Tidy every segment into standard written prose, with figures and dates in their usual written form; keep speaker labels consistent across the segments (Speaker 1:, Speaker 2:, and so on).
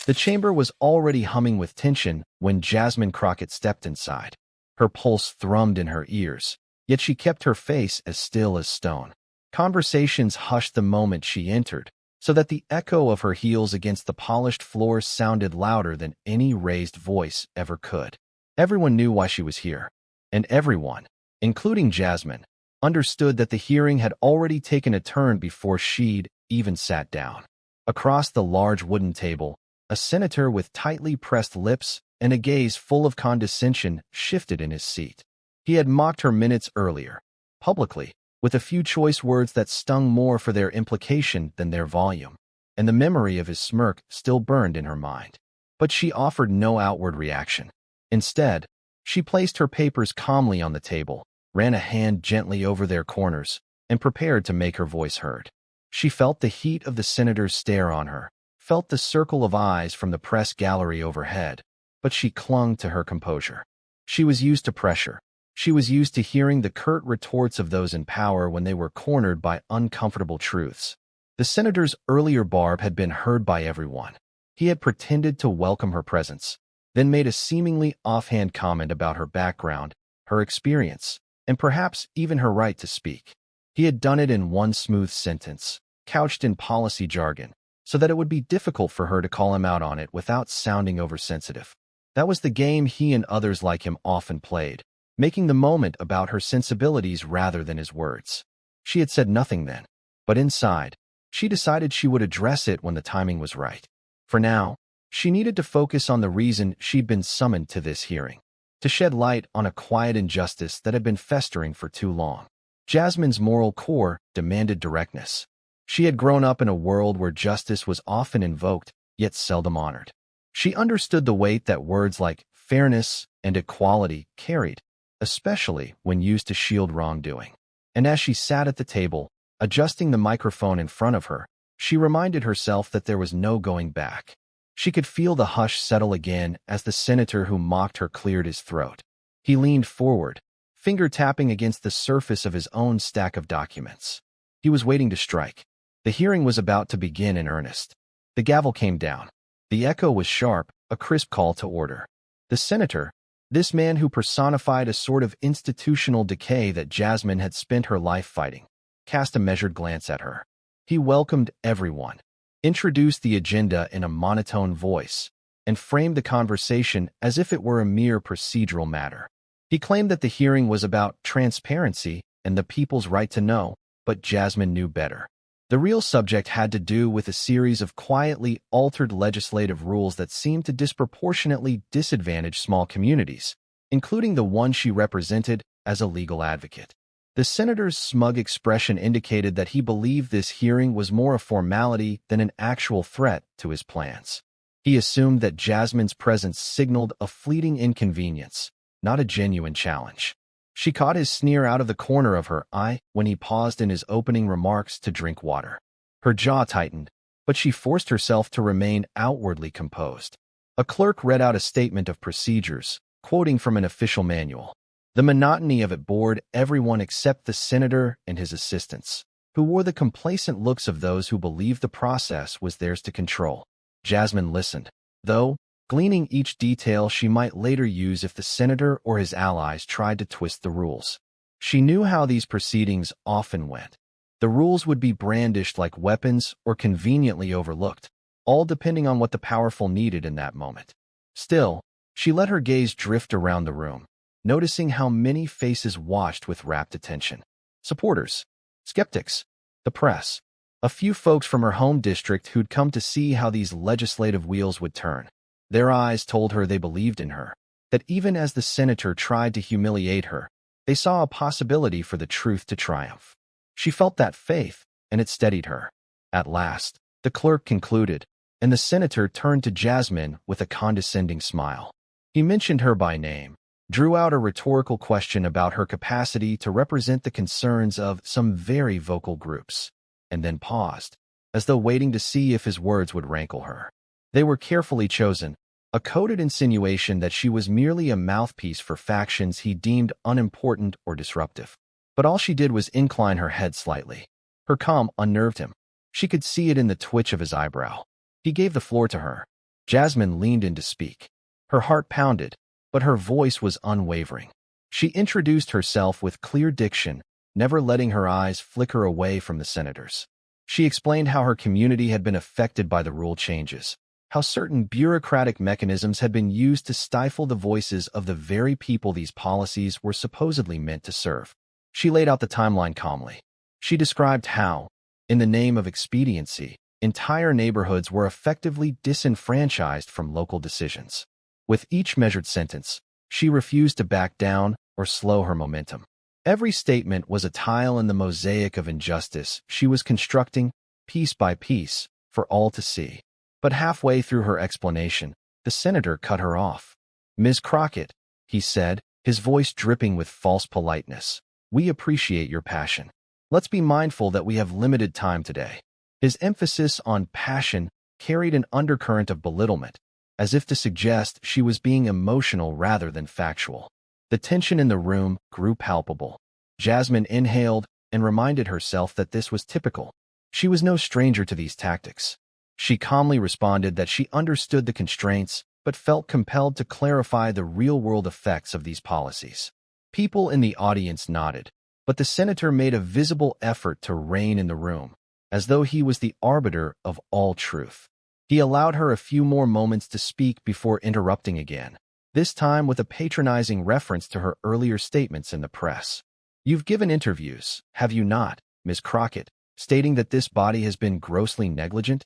Speaker 1: The chamber was already humming with tension when Jasmine Crockett stepped inside. Her pulse thrummed in her ears, yet she kept her face as still as stone. Conversations hushed the moment she entered, so that the echo of her heels against the polished floor sounded louder than any raised voice ever could. Everyone knew why she was here, and everyone, including Jasmine, understood that the hearing had already taken a turn before she'd even sat down. Across the large wooden table, a senator with tightly pressed lips and a gaze full of condescension shifted in his seat. He had mocked her minutes earlier, publicly, with a few choice words that stung more for their implication than their volume, and the memory of his smirk still burned in her mind. But she offered no outward reaction. Instead, she placed her papers calmly on the table, ran a hand gently over their corners, and prepared to make her voice heard. She felt the heat of the senator's stare on her, felt the circle of eyes from the press gallery overhead, but she clung to her composure. She was used to pressure. She was used to hearing the curt retorts of those in power when they were cornered by uncomfortable truths. The senator's earlier barb had been heard by everyone. He had pretended to welcome her presence, then made a seemingly offhand comment about her background, her experience, and perhaps even her right to speak. He had done it in one smooth sentence, couched in policy jargon, so that it would be difficult for her to call him out on it without sounding oversensitive. That was the game he and others like him often played, making the moment about her sensibilities rather than his words. She had said nothing then, but inside, she decided she would address it when the timing was right. For now, she needed to focus on the reason she'd been summoned to this hearing, to shed light on a quiet injustice that had been festering for too long. Jasmine's moral core demanded directness. She had grown up in a world where justice was often invoked, yet seldom honored. She understood the weight that words like fairness and equality carried, especially when used to shield wrongdoing. And as she sat at the table, adjusting the microphone in front of her, she reminded herself that there was no going back. She could feel the hush settle again as the senator who mocked her cleared his throat. He leaned forward, finger tapping against the surface of his own stack of documents. He was waiting to strike. The hearing was about to begin in earnest. The gavel came down. The echo was sharp, a crisp call to order. The senator, this man who personified a sort of institutional decay that Jasmine had spent her life fighting, cast a measured glance at her. He welcomed everyone, introduced the agenda in a monotone voice, and framed the conversation as if it were a mere procedural matter. He claimed that the hearing was about transparency and the people's right to know, but Jasmine knew better. The real subject had to do with a series of quietly altered legislative rules that seemed to disproportionately disadvantage small communities, including the one she represented as a legal advocate. The senator's smug expression indicated that he believed this hearing was more a formality than an actual threat to his plans. He assumed that Jasmine's presence signaled a fleeting inconvenience, not a genuine challenge. She caught his sneer out of the corner of her eye when he paused in his opening remarks to drink water. Her jaw tightened, but she forced herself to remain outwardly composed. A clerk read out a statement of procedures, quoting from an official manual. The monotony of it bored everyone except the senator and his assistants, who wore the complacent looks of those who believed the process was theirs to control. Jasmine listened, though, gleaning each detail she might later use if the senator or his allies tried to twist the rules. She knew how these proceedings often went. The rules would be brandished like weapons or conveniently overlooked, all depending on what the powerful needed in that moment. Still, she let her gaze drift around the room, noticing how many faces watched with rapt attention. Supporters, skeptics, the press, a few folks from her home district who'd come to see how these legislative wheels would turn. Their eyes told her they believed in her, that even as the senator tried to humiliate her, they saw a possibility for the truth to triumph. She felt that faith, and it steadied her. At last, the clerk concluded, and the senator turned to Jasmine with a condescending smile. He mentioned her by name, drew out a rhetorical question about her capacity to represent the concerns of some very vocal groups, and then paused, as though waiting to see if his words would rankle her. They were carefully chosen, a coded insinuation that she was merely a mouthpiece for factions he deemed unimportant or disruptive. But all she did was incline her head slightly. Her calm unnerved him. She could see it in the twitch of his eyebrow. He gave the floor to her. Jasmine leaned in to speak. Her heart pounded, but her voice was unwavering. She introduced herself with clear diction, never letting her eyes flicker away from the senators. She explained how her community had been affected by the rule changes, how certain bureaucratic mechanisms had been used to stifle the voices of the very people these policies were supposedly meant to serve. She laid out the timeline calmly. She described how, in the name of expediency, entire neighborhoods were effectively disenfranchised from local decisions. With each measured sentence, she refused to back down or slow her momentum. Every statement was a tile in the mosaic of injustice she was constructing, piece by piece, for all to see. But halfway through her explanation, the senator cut her off. "Ms. Crockett," he said, his voice dripping with false politeness, "we appreciate your passion. Let's be mindful that we have limited time today." His emphasis on passion carried an undercurrent of belittlement, as if to suggest she was being emotional rather than factual. The tension in the room grew palpable. Jasmine inhaled and reminded herself that this was typical. She was no stranger to these tactics. She calmly responded that she understood the constraints, but felt compelled to clarify the real-world effects of these policies. People in the audience nodded, but the senator made a visible effort to rein in the room, as though he was the arbiter of all truth. He allowed her a few more moments to speak before interrupting again, this time with a patronizing reference to her earlier statements in the press. "You've given interviews, have you not, Ms. Crockett, stating that this body has been grossly negligent?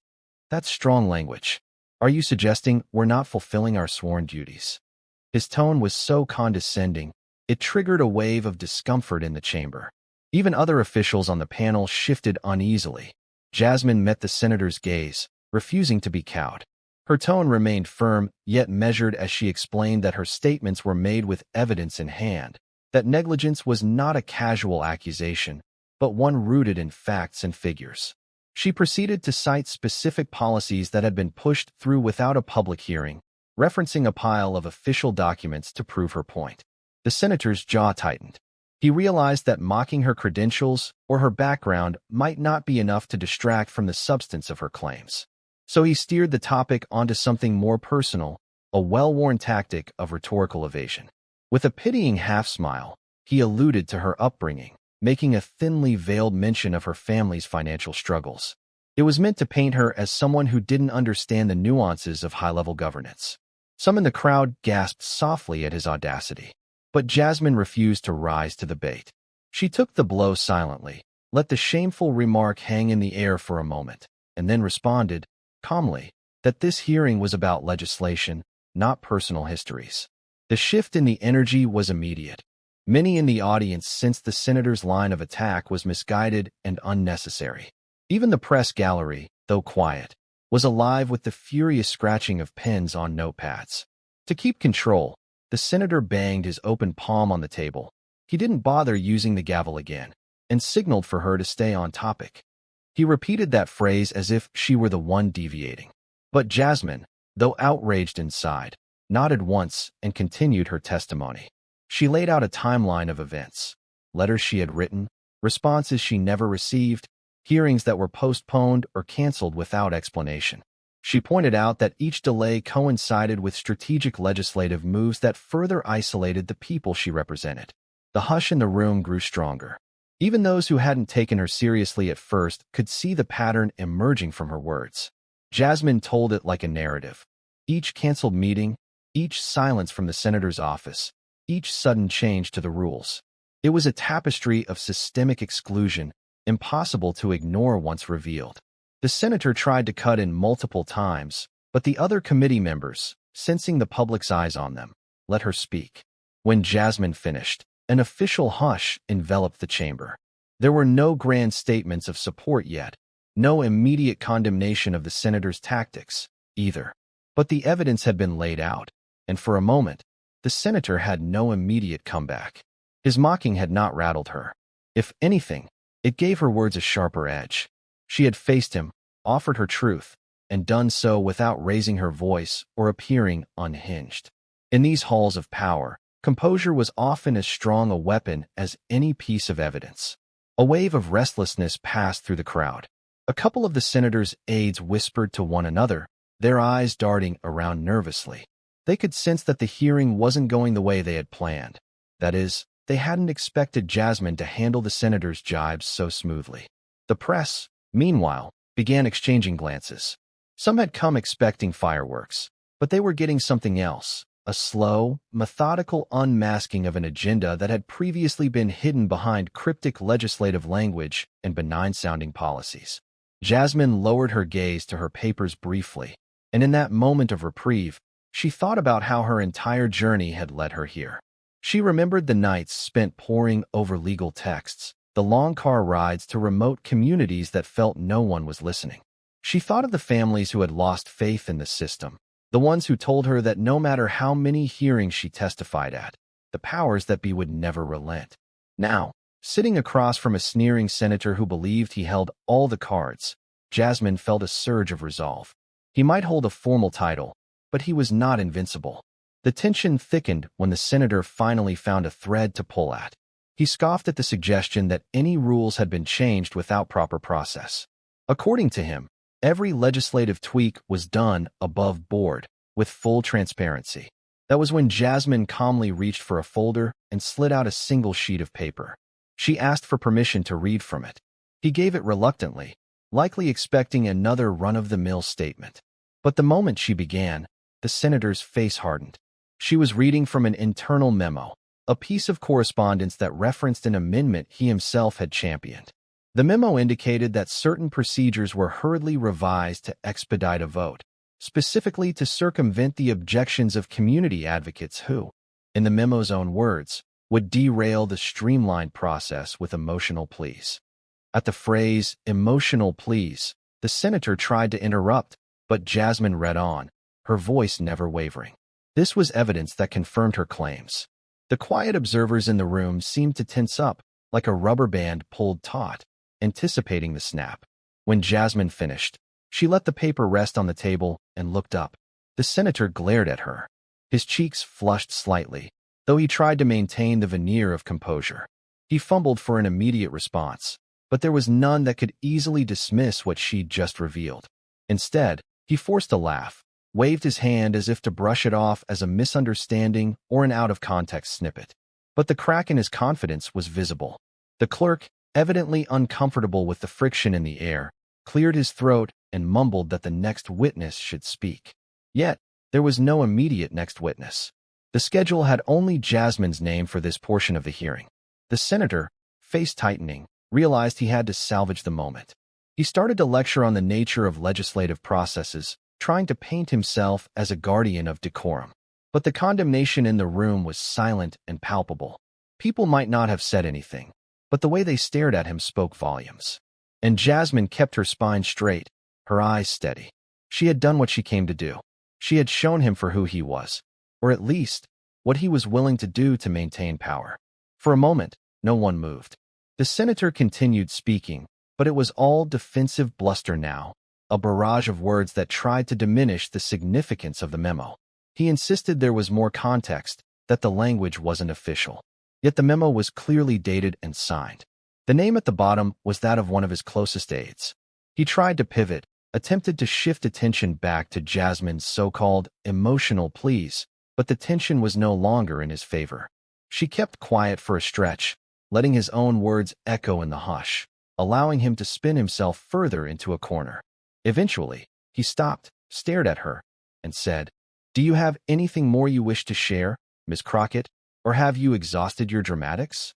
Speaker 1: That's strong language. Are you suggesting we're not fulfilling our sworn duties?" His tone was so condescending, it triggered a wave of discomfort in the chamber. Even other officials on the panel shifted uneasily. Jasmine met the senator's gaze, refusing to be cowed. Her tone remained firm, yet measured as she explained that her statements were made with evidence in hand, that negligence was not a casual accusation, but one rooted in facts and figures. She proceeded to cite specific policies that had been pushed through without a public hearing, referencing a pile of official documents to prove her point. The senator's jaw tightened. He realized that mocking her credentials or her background might not be enough to distract from the substance of her claims. So he steered the topic onto something more personal, a well-worn tactic of rhetorical evasion. With a pitying half-smile, he alluded to her upbringing, making a thinly veiled mention of her family's financial struggles. It was meant to paint her as someone who didn't understand the nuances of high-level governance. Some in the crowd gasped softly at his audacity, but Jasmine refused to rise to the bait. She took the blow silently, let the shameful remark hang in the air for a moment, and then responded, calmly, that this hearing was about legislation, not personal histories. The shift in the energy was immediate. Many in the audience sensed the senator's line of attack was misguided and unnecessary. Even the press gallery, though quiet, was alive with the furious scratching of pens on notepads. To keep control, the senator banged his open palm on the table. He didn't bother using the gavel again, and signaled for her to stay on topic. He repeated that phrase as if she were the one deviating. But Jasmine, though outraged inside, nodded once and continued her testimony. She laid out a timeline of events, letters she had written, responses she never received, hearings that were postponed or canceled without explanation. She pointed out that each delay coincided with strategic legislative moves that further isolated the people she represented. The hush in the room grew stronger. Even those who hadn't taken her seriously at first could see the pattern emerging from her words. Jasmine told it like a narrative. Each canceled meeting, each silence from the senator's office, each sudden change to the rules. It was a tapestry of systemic exclusion, impossible to ignore once revealed. The senator tried to cut in multiple times, but the other committee members, sensing the public's eyes on them, let her speak. When Jasmine finished, an official hush enveloped the chamber. There were no grand statements of support yet, no immediate condemnation of the senator's tactics, either. But the evidence had been laid out, and for a moment, the senator had no immediate comeback. His mocking had not rattled her. If anything, it gave her words a sharper edge. She had faced him, offered her truth, and done so without raising her voice or appearing unhinged. In these halls of power, composure was often as strong a weapon as any piece of evidence. A wave of restlessness passed through the crowd. A couple of the senator's aides whispered to one another, their eyes darting around nervously. They could sense that the hearing wasn't going the way they had planned. That is, they hadn't expected Jasmine to handle the senator's jibes so smoothly. The press, meanwhile, began exchanging glances. Some had come expecting fireworks, but they were getting something else, a slow, methodical unmasking of an agenda that had previously been hidden behind cryptic legislative language and benign-sounding policies. Jasmine lowered her gaze to her papers briefly, and in that moment of reprieve, she thought about how her entire journey had led her here. She remembered the nights spent poring over legal texts, the long car rides to remote communities that felt no one was listening. She thought of the families who had lost faith in the system, the ones who told her that no matter how many hearings she testified at, the powers that be would never relent. Now, sitting across from a sneering senator who believed he held all the cards, Jasmine felt a surge of resolve. He might hold a formal title, but he was not invincible. The tension thickened when the senator finally found a thread to pull at. He scoffed at the suggestion that any rules had been changed without proper process. According to him, every legislative tweak was done above board, with full transparency. That was when Jasmine calmly reached for a folder and slid out a single sheet of paper. She asked for permission to read from it. He gave it reluctantly, likely expecting another run-of-the-mill statement. But the moment she began, the senator's face hardened. She was reading from an internal memo, a piece of correspondence that referenced an amendment he himself had championed. The memo indicated that certain procedures were hurriedly revised to expedite a vote, specifically to circumvent the objections of community advocates who, in the memo's own words, would derail the streamlined process with emotional pleas. At the phrase, emotional pleas, the senator tried to interrupt, but Jasmine read on, her voice never wavering. This was evidence that confirmed her claims. The quiet observers in the room seemed to tense up, like a rubber band pulled taut, anticipating the snap. When Jasmine finished, she let the paper rest on the table and looked up. The senator glared at her. His cheeks flushed slightly, though he tried to maintain the veneer of composure. He fumbled for an immediate response, but there was none that could easily dismiss what she'd just revealed. Instead, he forced a laugh, waved his hand as if to brush it off as a misunderstanding or an out-of-context snippet. But the crack in his confidence was visible. The clerk, evidently uncomfortable with the friction in the air, cleared his throat and mumbled that the next witness should speak. Yet, there was no immediate next witness. The schedule had only Jasmine's name for this portion of the hearing. The senator, face tightening, realized he had to salvage the moment. He started to lecture on the nature of legislative processes, trying to paint himself as a guardian of decorum. But the condemnation in the room was silent and palpable. People might not have said anything, but the way they stared at him spoke volumes. And Jasmine kept her spine straight, her eyes steady. She had done what she came to do. She had shown him for who he was, or at least, what he was willing to do to maintain power. For a moment, no one moved. The senator continued speaking, but it was all defensive bluster now, a barrage of words that tried to diminish the significance of the memo. He insisted there was more context, that the language wasn't official. Yet the memo was clearly dated and signed. The name at the bottom was that of one of his closest aides. He tried to pivot, attempted to shift attention back to Jasmine's so-called emotional pleas, but the tension was no longer in his favor. She kept quiet for a stretch, letting his own words echo in the hush, allowing him to spin himself further into a corner. Eventually, he stopped, stared at her, and said, "Do you have anything more you wish to share, Miss Crockett, or have you exhausted your dramatics?"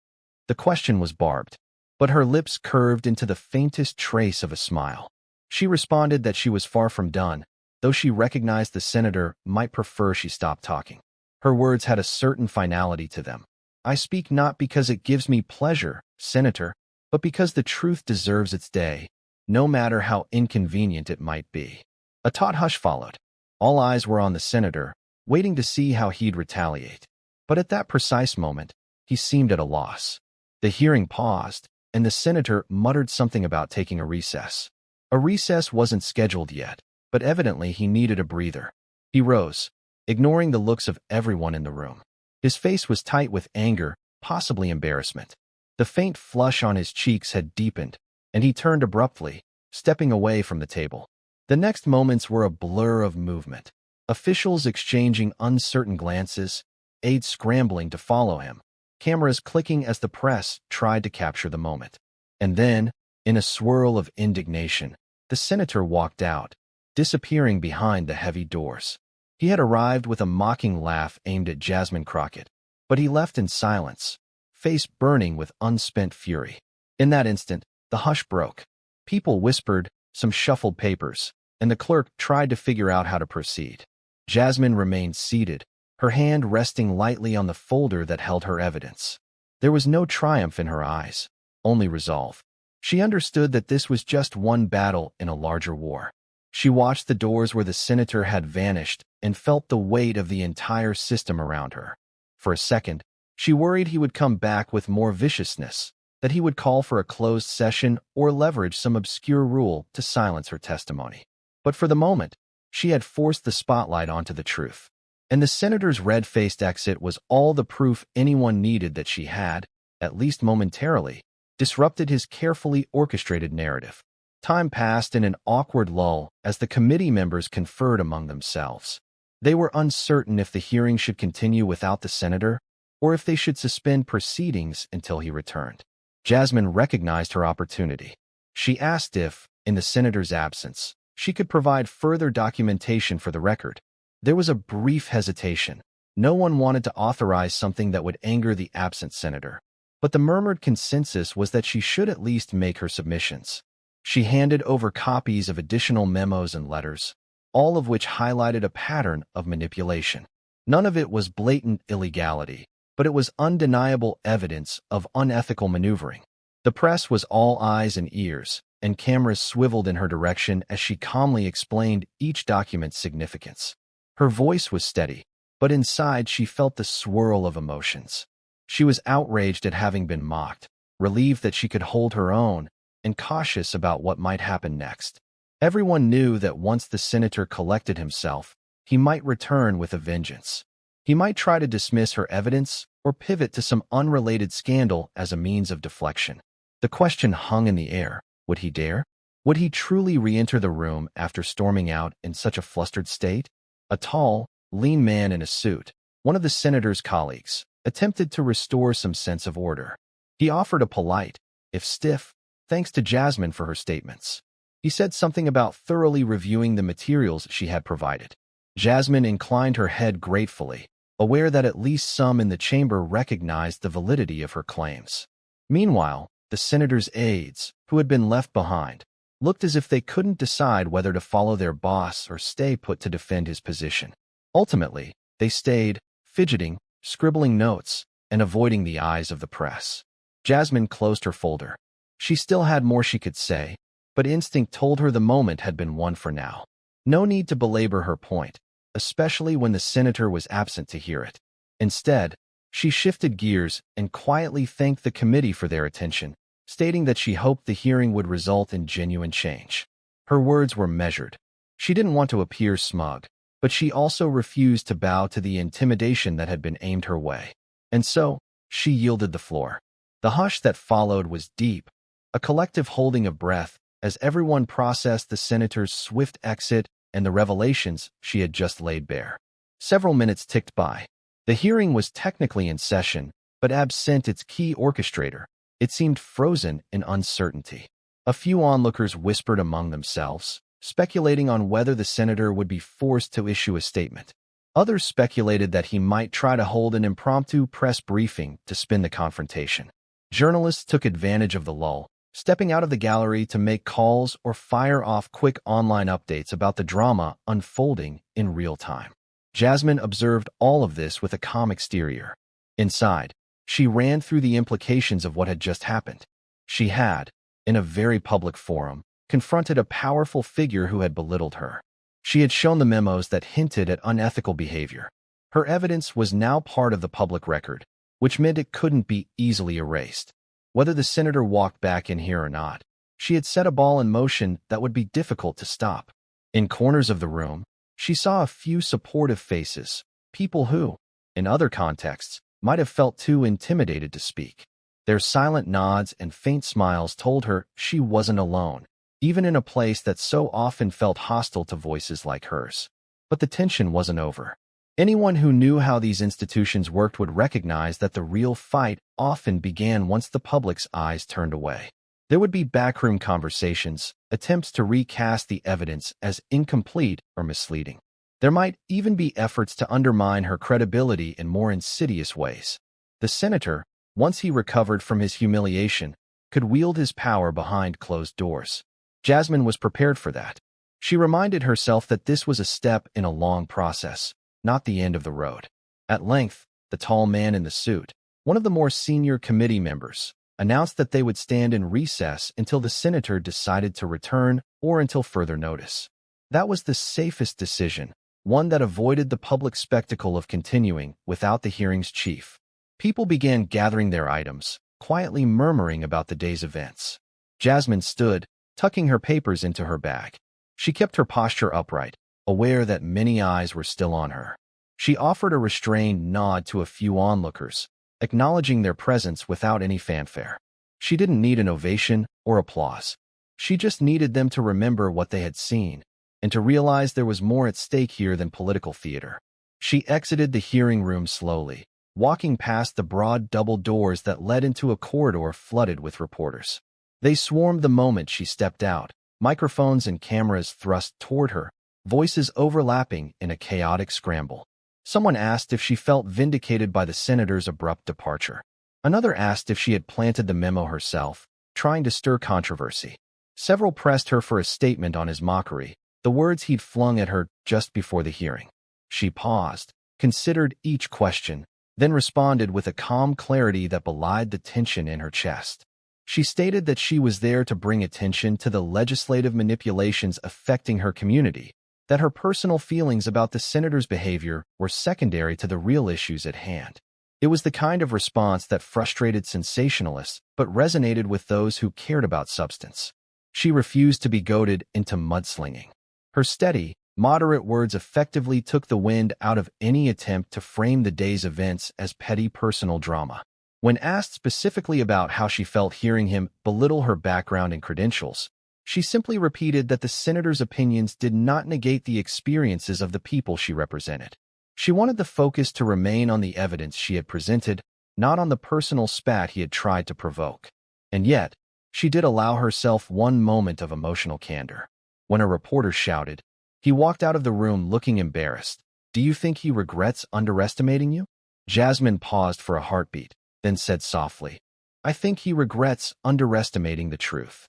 Speaker 1: The question was barbed, but her lips curved into the faintest trace of a smile. She responded that she was far from done, though she recognized the senator might prefer she stop talking. Her words had a certain finality to them. "I speak not because it gives me pleasure, Senator, but because the truth deserves its day, no matter how inconvenient it might be." A taut hush followed. All eyes were on the senator, waiting to see how he'd retaliate. But at that precise moment, he seemed at a loss. The hearing paused, and the senator muttered something about taking a recess. A recess wasn't scheduled yet, but evidently he needed a breather. He rose, ignoring the looks of everyone in the room. His face was tight with anger, possibly embarrassment. The faint flush on his cheeks had deepened, and he turned abruptly, stepping away from the table. The next moments were a blur of movement. Officials exchanging uncertain glances, aides scrambling to follow him, cameras clicking as the press tried to capture the moment. And then, in a swirl of indignation, the senator walked out, disappearing behind the heavy doors. He had arrived with a mocking laugh aimed at Jasmine Crockett, but he left in silence, face burning with unspent fury. In that instant, the hush broke. People whispered, some shuffled papers, and the clerk tried to figure out how to proceed. Jasmine remained seated, her hand resting lightly on the folder that held her evidence. There was no triumph in her eyes, only resolve. She understood that this was just one battle in a larger war. She watched the doors where the senator had vanished and felt the weight of the entire system around her. For a second, she worried he would come back with more viciousness, that he would call for a closed session or leverage some obscure rule to silence her testimony. But for the moment, she had forced the spotlight onto the truth. And the senator's red-faced exit was all the proof anyone needed that she had, at least momentarily, disrupted his carefully orchestrated narrative. Time passed in an awkward lull as the committee members conferred among themselves. They were uncertain if the hearing should continue without the senator, or if they should suspend proceedings until he returned. Jasmine recognized her opportunity. She asked if, in the senator's absence, she could provide further documentation for the record. There was a brief hesitation. No one wanted to authorize something that would anger the absent senator. But the murmured consensus was that she should at least make her submissions. She handed over copies of additional memos and letters, all of which highlighted a pattern of manipulation. None of it was blatant illegality, but it was undeniable evidence of unethical maneuvering. The press was all eyes and ears, and cameras swiveled in her direction as she calmly explained each document's significance. Her voice was steady, but inside she felt the swirl of emotions. She was outraged at having been mocked, relieved that she could hold her own, and cautious about what might happen next. Everyone knew that once the senator collected himself, he might return with a vengeance. He might try to dismiss her evidence or pivot to some unrelated scandal as a means of deflection. The question hung in the air. Would he dare? Would he truly re-enter the room after storming out in such a flustered state? A tall, lean man in a suit, one of the senator's colleagues, attempted to restore some sense of order. He offered a polite, if stiff, thanks to Jasmine for her statements. He said something about thoroughly reviewing the materials she had provided. Jasmine inclined her head gratefully, aware that at least some in the chamber recognized the validity of her claims. Meanwhile, the senator's aides, who had been left behind, looked as if they couldn't decide whether to follow their boss or stay put to defend his position. Ultimately, they stayed, fidgeting, scribbling notes, and avoiding the eyes of the press. Jasmine closed her folder. She still had more she could say, but instinct told her the moment had been won for now. No need to belabor her point, especially when the senator was absent to hear it. Instead, she shifted gears and quietly thanked the committee for their attention, stating that she hoped the hearing would result in genuine change. Her words were measured. She didn't want to appear smug, but she also refused to bow to the intimidation that had been aimed her way. And so, she yielded the floor. The hush that followed was deep, a collective holding of breath as everyone processed the senator's swift exit and the revelations she had just laid bare. Several minutes ticked by. The hearing was technically in session, but absent its key orchestrator, it seemed frozen in uncertainty. A few onlookers whispered among themselves, speculating on whether the senator would be forced to issue a statement. Others speculated that he might try to hold an impromptu press briefing to spin the confrontation. Journalists took advantage of the lull, stepping out of the gallery to make calls or fire off quick online updates about the drama unfolding in real time. Jasmine observed all of this with a calm exterior. Inside, she ran through the implications of what had just happened. She had, in a very public forum, confronted a powerful figure who had belittled her. She had shown the memos that hinted at unethical behavior. Her evidence was now part of the public record, which meant it couldn't be easily erased. Whether the senator walked back in here or not, she had set a ball in motion that would be difficult to stop. In corners of the room, she saw a few supportive faces, people who, in other contexts, might have felt too intimidated to speak. Their silent nods and faint smiles told her she wasn't alone, even in a place that so often felt hostile to voices like hers. But the tension wasn't over. Anyone who knew how these institutions worked would recognize that the real fight often began once the public's eyes turned away. There would be backroom conversations, attempts to recast the evidence as incomplete or misleading. There might even be efforts to undermine her credibility in more insidious ways. The senator, once he recovered from his humiliation, could wield his power behind closed doors. Jasmine was prepared for that. She reminded herself that this was a step in a long process, not the end of the road. At length, the tall man in the suit, one of the more senior committee members, announced that they would stand in recess until the senator decided to return or until further notice. That was the safest decision, one that avoided the public spectacle of continuing without the hearing's chief. People began gathering their items, quietly murmuring about the day's events. Jasmine stood, tucking her papers into her bag. She kept her posture upright, aware that many eyes were still on her. She offered a restrained nod to a few onlookers, acknowledging their presence without any fanfare. She didn't need an ovation or applause. She just needed them to remember what they had seen, and to realize there was more at stake here than political theater. She exited the hearing room slowly, walking past the broad double doors that led into a corridor flooded with reporters. They swarmed the moment she stepped out, microphones and cameras thrust toward her, voices overlapping in a chaotic scramble. Someone asked if she felt vindicated by the senator's abrupt departure. Another asked if she had planted the memo herself, trying to stir controversy. Several pressed her for a statement on his mockery, the words he'd flung at her just before the hearing. She paused, considered each question, then responded with a calm clarity that belied the tension in her chest. She stated that she was there to bring attention to the legislative manipulations affecting her community, that her personal feelings about the senator's behavior were secondary to the real issues at hand. It was the kind of response that frustrated sensationalists but resonated with those who cared about substance. She refused to be goaded into mudslinging. Her steady, moderate words effectively took the wind out of any attempt to frame the day's events as petty personal drama. When asked specifically about how she felt hearing him belittle her background and credentials, she simply repeated that the senator's opinions did not negate the experiences of the people she represented. She wanted the focus to remain on the evidence she had presented, not on the personal spat he had tried to provoke. And yet, she did allow herself one moment of emotional candor. When a reporter shouted, he walked out of the room looking embarrassed. "Do you think he regrets underestimating you?" Jasmine paused for a heartbeat, then said softly, "I think he regrets underestimating the truth."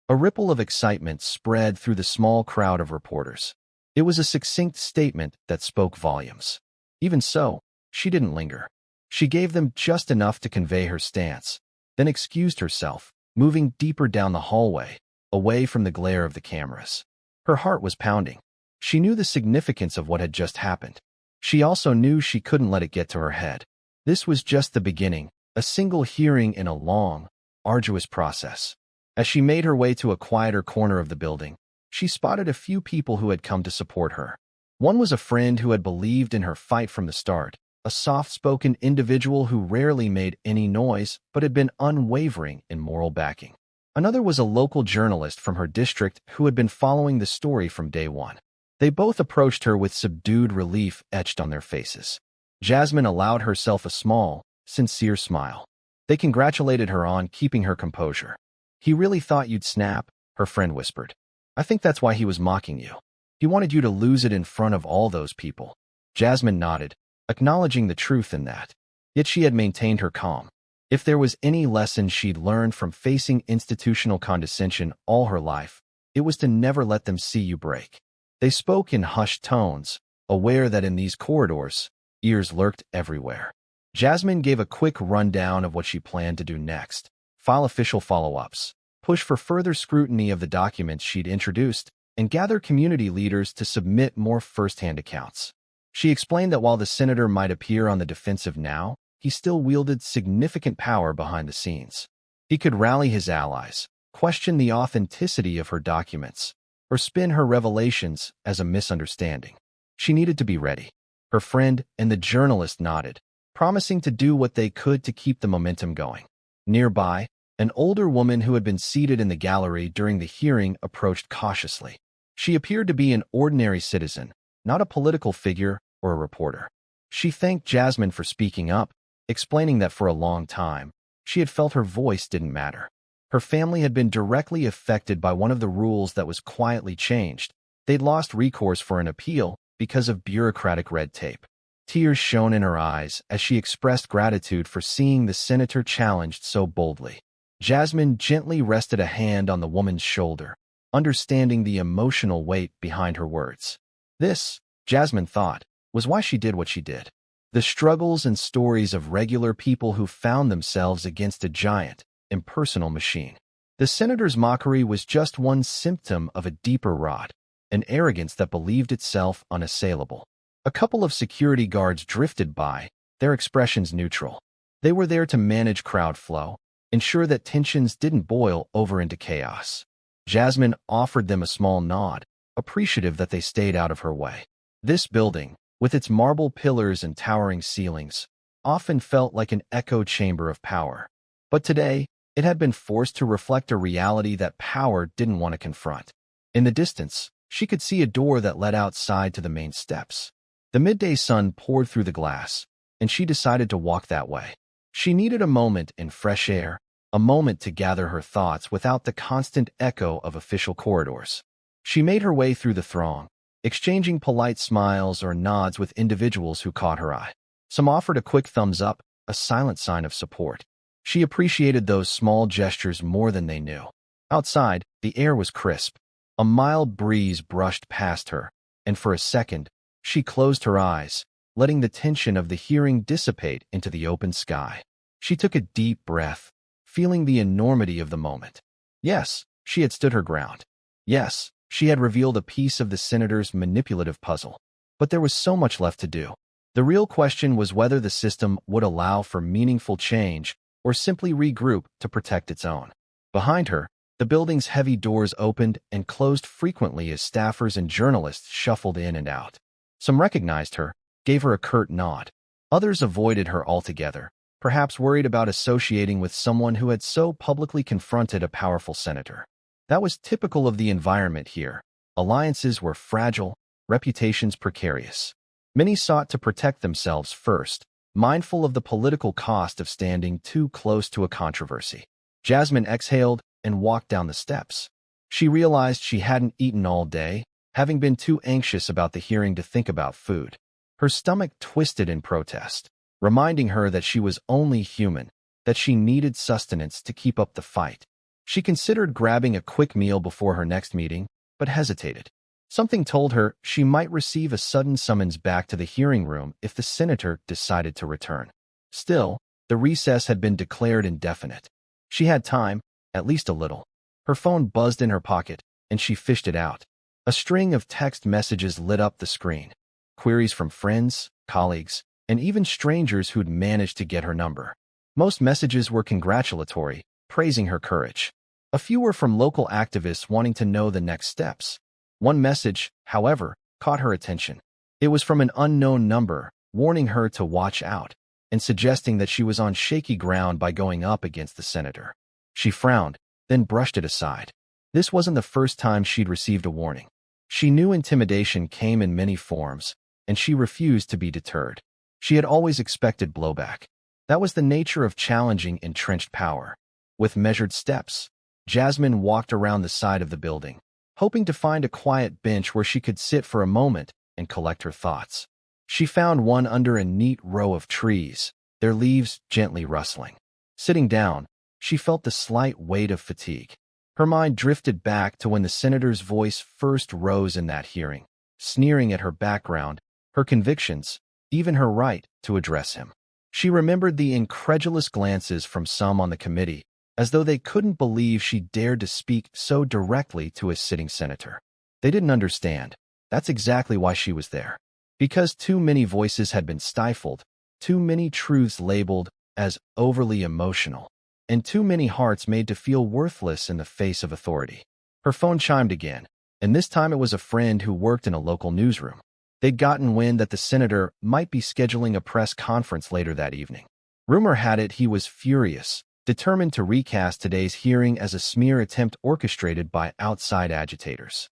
Speaker 1: A ripple of excitement spread through the small crowd of reporters. It was a succinct statement that spoke volumes. Even so, she didn't linger. She gave them just enough to convey her stance, then excused herself, moving deeper down the hallway, away from the glare of the cameras. Her heart was pounding. She knew the significance of what had just happened. She also knew she couldn't let it get to her head. This was just the beginning, a single hearing in a long, arduous process. As she made her way to a quieter corner of the building, she spotted a few people who had come to support her. One was a friend who had believed in her fight from the start, a soft-spoken individual who rarely made any noise but had been unwavering in moral backing. Another was a local journalist from her district who had been following the story from day one. They both approached her with subdued relief etched on their faces. Jasmine allowed herself a small, sincere smile. They congratulated her on keeping her composure. "He really thought you'd snap," her friend whispered. "I think that's why he was mocking you. He wanted you to lose it in front of all those people." Jasmine nodded, acknowledging the truth in that. Yet she had maintained her calm. If there was any lesson she'd learned from facing institutional condescension all her life, it was to never let them see you break. They spoke in hushed tones, aware that in these corridors, ears lurked everywhere. Jasmine gave a quick rundown of what she planned to do next: file official follow-ups, push for further scrutiny of the documents she'd introduced, and gather community leaders to submit more first-hand accounts. She explained that while the senator might appear on the defensive now, he still wielded significant power behind the scenes. He could rally his allies, question the authenticity of her documents, or spin her revelations as a misunderstanding. She needed to be ready. Her friend and the journalist nodded, promising to do what they could to keep the momentum going. Nearby, An older woman who had been seated in the gallery during the hearing approached cautiously. She appeared to be an ordinary citizen, not a political figure or a reporter. She thanked Jasmine for speaking up, explaining that for a long time, she had felt her voice didn't matter. Her family had been directly affected by one of the rules that was quietly changed. They'd lost recourse for an appeal because of bureaucratic red tape. Tears shone in her eyes as she expressed gratitude for seeing the senator challenged so boldly. Jasmine gently rested a hand on the woman's shoulder, understanding the emotional weight behind her words. This, Jasmine thought, was why she did what she did. The struggles and stories of regular people who found themselves against a giant, impersonal machine. The senator's mockery was just one symptom of a deeper rot, an arrogance that believed itself unassailable. A couple of security guards drifted by, their expressions neutral. They were there to manage crowd flow, ensure that tensions didn't boil over into chaos. Jasmine offered them a small nod, appreciative that they stayed out of her way. This building, with its marble pillars and towering ceilings, often felt like an echo chamber of power. But today, it had been forced to reflect a reality that power didn't want to confront. In the distance, she could see a door that led outside to the main steps. The midday sun poured through the glass, and she decided to walk that way. She needed a moment in fresh air, a moment to gather her thoughts without the constant echo of official corridors. She made her way through the throng, exchanging polite smiles or nods with individuals who caught her eye. Some offered a quick thumbs up, a silent sign of support. She appreciated those small gestures more than they knew. Outside, the air was crisp. A mild breeze brushed past her, and for a second, she closed her eyes, letting the tension of the hearing dissipate into the open sky. She took a deep breath, feeling the enormity of the moment. Yes, she had stood her ground. Yes, she had revealed a piece of the senator's manipulative puzzle. But there was so much left to do. The real question was whether the system would allow for meaningful change or simply regroup to protect its own. Behind her, the building's heavy doors opened and closed frequently as staffers and journalists shuffled in and out. Some recognized her, gave her a curt nod. Others avoided her altogether, perhaps worried about associating with someone who had so publicly confronted a powerful senator. That was typical of the environment here. Alliances were fragile, reputations precarious. Many sought to protect themselves first, mindful of the political cost of standing too close to a controversy. Jasmine exhaled and walked down the steps. She realized she hadn't eaten all day, having been too anxious about the hearing to think about food. Her stomach twisted in protest, reminding her that she was only human, that she needed sustenance to keep up the fight. She considered grabbing a quick meal before her next meeting, but hesitated. Something told her she might receive a sudden summons back to the hearing room if the senator decided to return. Still, the recess had been declared indefinite. She had time, at least a little. Her phone buzzed in her pocket, and she fished it out. A string of text messages lit up the screen. Queries from friends, colleagues, and even strangers who'd managed to get her number. Most messages were congratulatory, praising her courage. A few were from local activists wanting to know the next steps. One message, however, caught her attention. It was from an unknown number, warning her to watch out, and suggesting that she was on shaky ground by going up against the senator. She frowned, then brushed it aside. This wasn't the first time she'd received a warning. She knew intimidation came in many forms, and she refused to be deterred. She had always expected blowback. That was the nature of challenging entrenched power. With measured steps, Jasmine walked around the side of the building, hoping to find a quiet bench where she could sit for a moment and collect her thoughts. She found one under a neat row of trees, their leaves gently rustling. Sitting down, she felt the slight weight of fatigue. Her mind drifted back to when the senator's voice first rose in that hearing, sneering at her background, her convictions, even her right to address him. She remembered the incredulous glances from some on the committee, as though they couldn't believe she dared to speak so directly to a sitting senator. They didn't understand. That's exactly why she was there. Because too many voices had been stifled, too many truths labeled as overly emotional, and too many hearts made to feel worthless in the face of authority. Her phone chimed again, and this time it was a friend who worked in a local newsroom. They'd gotten wind that the senator might be scheduling a press conference later that evening. Rumor had it he was furious, determined to recast today's hearing as a smear attempt orchestrated by outside agitators.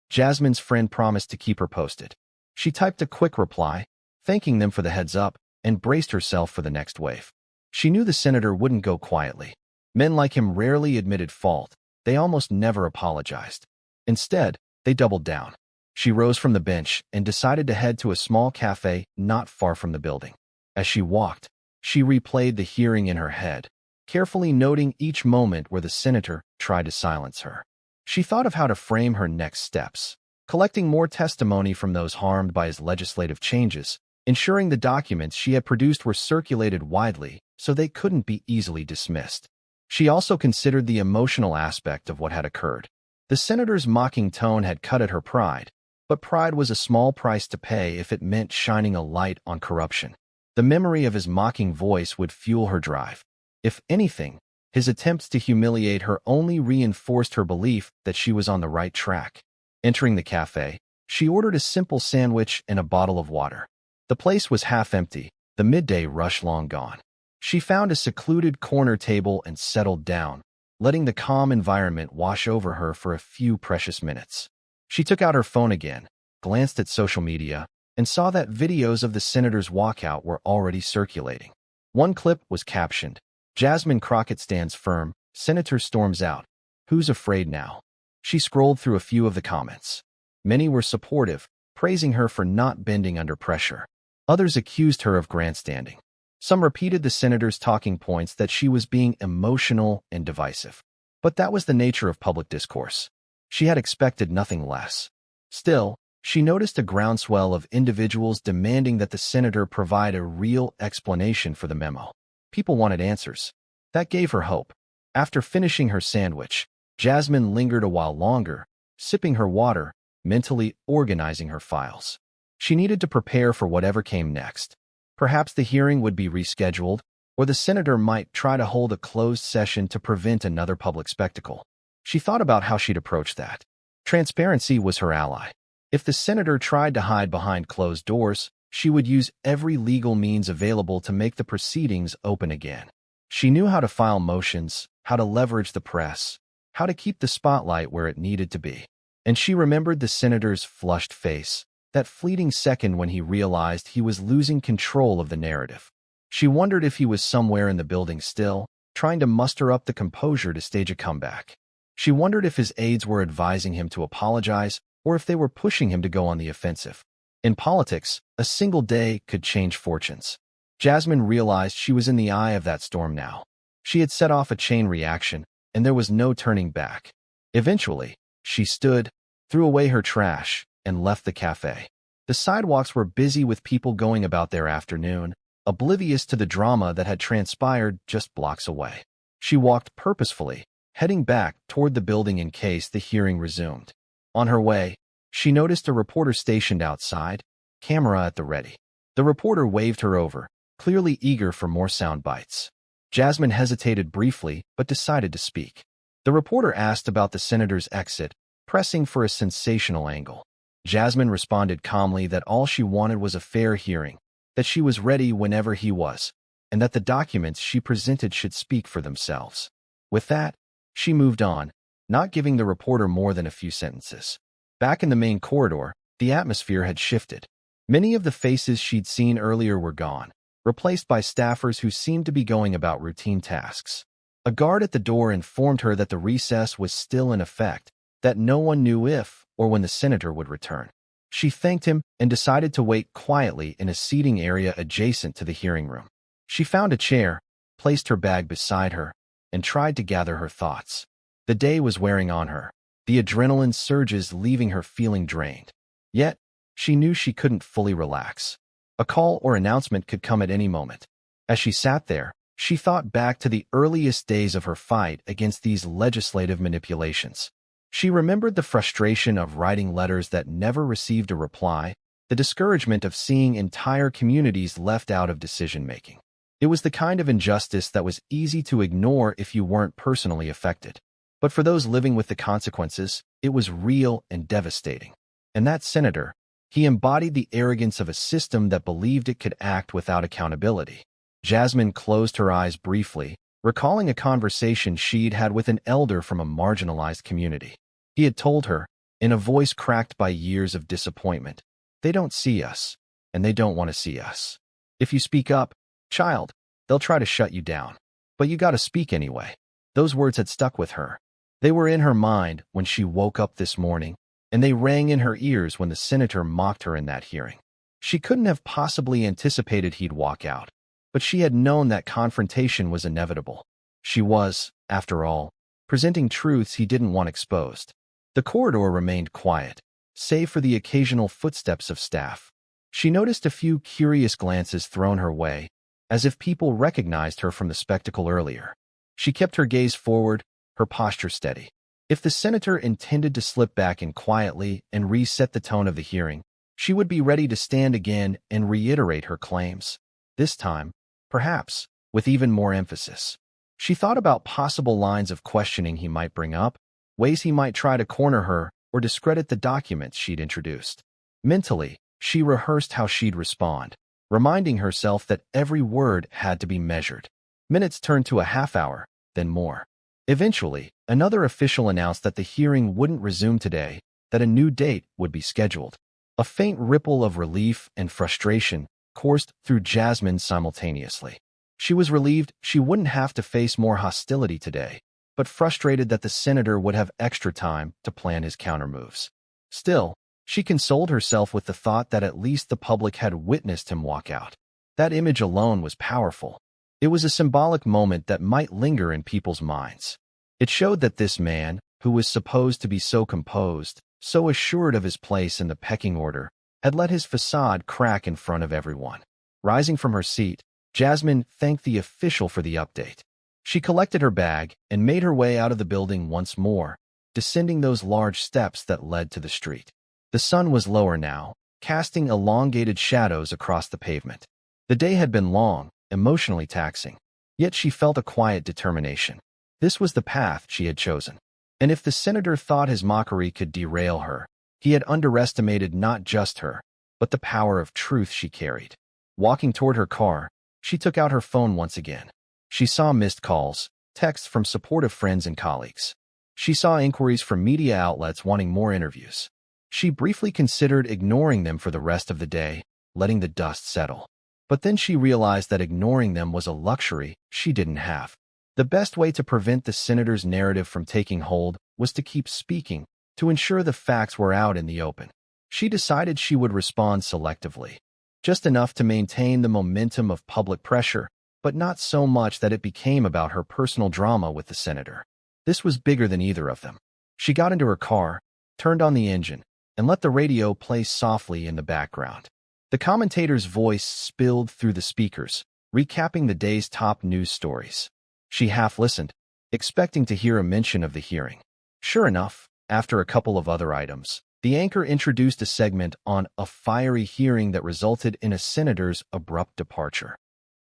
Speaker 1: Jasmine's friend promised to keep her posted. She typed a quick reply, thanking them for the heads up, and braced herself for the next wave. She knew the senator wouldn't go quietly. Men like him rarely admitted fault. They almost never apologized. Instead, they doubled down. She rose from the bench and decided to head to a small cafe not far from the building. As she walked, she replayed the hearing in her head, carefully noting each moment where the senator tried to silence her. She thought of how to frame her next steps, collecting more testimony from those harmed by his legislative changes, ensuring the documents she had produced were circulated widely so they couldn't be easily dismissed. She also considered the emotional aspect of what had occurred. The senator's mocking tone had cut at her pride, but pride was a small price to pay if it meant shining a light on corruption. The memory of his mocking voice would fuel her drive. If anything, his attempts to humiliate her only reinforced her belief that she was on the right track. Entering the cafe, she ordered a simple sandwich and a bottle of water. The place was half empty, the midday rush long gone. She found a secluded corner table and settled down, letting the calm environment wash over her for a few precious minutes. She took out her phone again, glanced at social media, and saw that videos of the senator's walkout were already circulating. One clip was captioned, "Jasmine Crockett stands firm, Senator storms out. Who's afraid now?" She scrolled through a few of the comments. Many were supportive, praising her for not bending under pressure. Others accused her of grandstanding. Some repeated the senator's talking points that she was being emotional and divisive. But that was the nature of public discourse. She had expected nothing less. Still, she noticed a groundswell of individuals demanding that the senator provide a real explanation for the memo. People wanted answers. That gave her hope. After finishing her sandwich, Jasmine lingered a while longer, sipping her water, mentally organizing her files. She needed to prepare for whatever came next. Perhaps the hearing would be rescheduled, or the senator might try to hold a closed session to prevent another public spectacle. She thought about how she'd approach that. Transparency was her ally. If the senator tried to hide behind closed doors, she would use every legal means available to make the proceedings open again. She knew how to file motions, how to leverage the press, how to keep the spotlight where it needed to be. And she remembered the senator's flushed face, that fleeting second when he realized he was losing control of the narrative. She wondered if he was somewhere in the building still, trying to muster up the composure to stage a comeback. She wondered if his aides were advising him to apologize or if they were pushing him to go on the offensive. In politics, a single day could change fortunes. Jasmine realized she was in the eye of that storm now. She had set off a chain reaction, and there was no turning back. Eventually, she stood, threw away her trash, and left the cafe. The sidewalks were busy with people going about their afternoon, oblivious to the drama that had transpired just blocks away. She walked purposefully, heading back toward the building in case the hearing resumed. On her way, she noticed a reporter stationed outside, camera at the ready. The reporter waved her over, clearly eager for more sound bites. Jasmine hesitated briefly but decided to speak. The reporter asked about the senator's exit, pressing for a sensational angle. Jasmine responded calmly that all she wanted was a fair hearing, that she was ready whenever he was, and that the documents she presented should speak for themselves. With that, she moved on, not giving the reporter more than a few sentences. Back in the main corridor, the atmosphere had shifted. Many of the faces she'd seen earlier were gone, replaced by staffers who seemed to be going about routine tasks. A guard at the door informed her that the recess was still in effect, that no one knew if or when the senator would return. She thanked him and decided to wait quietly in a seating area adjacent to the hearing room. She found a chair, placed her bag beside her, and tried to gather her thoughts. The day was wearing on her, the adrenaline surges leaving her feeling drained. Yet, she knew she couldn't fully relax. A call or announcement could come at any moment. As she sat there, she thought back to the earliest days of her fight against these legislative manipulations. She remembered the frustration of writing letters that never received a reply, the discouragement of seeing entire communities left out of decision-making. It was the kind of injustice that was easy to ignore if you weren't personally affected. But for those living with the consequences, it was real and devastating. And that senator, he embodied the arrogance of a system that believed it could act without accountability. Jasmine closed her eyes briefly, recalling a conversation she'd had with an elder from a marginalized community. He had told her, in a voice cracked by years of disappointment, "They don't see us, and they don't want to see us. If you speak up, child, they'll try to shut you down. But you gotta speak anyway." Those words had stuck with her. They were in her mind when she woke up this morning, and they rang in her ears when the senator mocked her in that hearing. She couldn't have possibly anticipated he'd walk out, but she had known that confrontation was inevitable. She was, after all, presenting truths he didn't want exposed. The corridor remained quiet, save for the occasional footsteps of staff. She noticed a few curious glances thrown her way, as if people recognized her from the spectacle earlier. She kept her gaze forward, her posture steady. If the senator intended to slip back in quietly and reset the tone of the hearing, she would be ready to stand again and reiterate her claims. This time, perhaps, with even more emphasis. She thought about possible lines of questioning he might bring up, ways he might try to corner her or discredit the documents she'd introduced. Mentally, she rehearsed how she'd respond, reminding herself that every word had to be measured. Minutes turned to a half hour, then more. Eventually, another official announced that the hearing wouldn't resume today, that a new date would be scheduled. A faint ripple of relief and frustration coursed through Jasmine simultaneously. She was relieved she wouldn't have to face more hostility today, but frustrated that the senator would have extra time to plan his countermoves. Still, she consoled herself with the thought that at least the public had witnessed him walk out. That image alone was powerful. It was a symbolic moment that might linger in people's minds. It showed that this man, who was supposed to be so composed, so assured of his place in the pecking order, had let his facade crack in front of everyone. Rising from her seat, Jasmine thanked the official for the update. She collected her bag and made her way out of the building once more, descending those large steps that led to the street. The sun was lower now, casting elongated shadows across the pavement. The day had been long, emotionally taxing, yet she felt a quiet determination. This was the path she had chosen. And if the senator thought his mockery could derail her, he had underestimated not just her, but the power of truth she carried. Walking toward her car, she took out her phone once again. She saw missed calls, texts from supportive friends and colleagues. She saw inquiries from media outlets wanting more interviews. She briefly considered ignoring them for the rest of the day, letting the dust settle. But then she realized that ignoring them was a luxury she didn't have. The best way to prevent the senator's narrative from taking hold was to keep speaking, to ensure the facts were out in the open. She decided she would respond selectively, just enough to maintain the momentum of public pressure, but not so much that it became about her personal drama with the senator. This was bigger than either of them. She got into her car, turned on the engine, and let the radio play softly in the background. The commentator's voice spilled through the speakers, recapping the day's top news stories. She half listened, expecting to hear a mention of the hearing. Sure enough, after a couple of other items, the anchor introduced a segment on a fiery hearing that resulted in a senator's abrupt departure.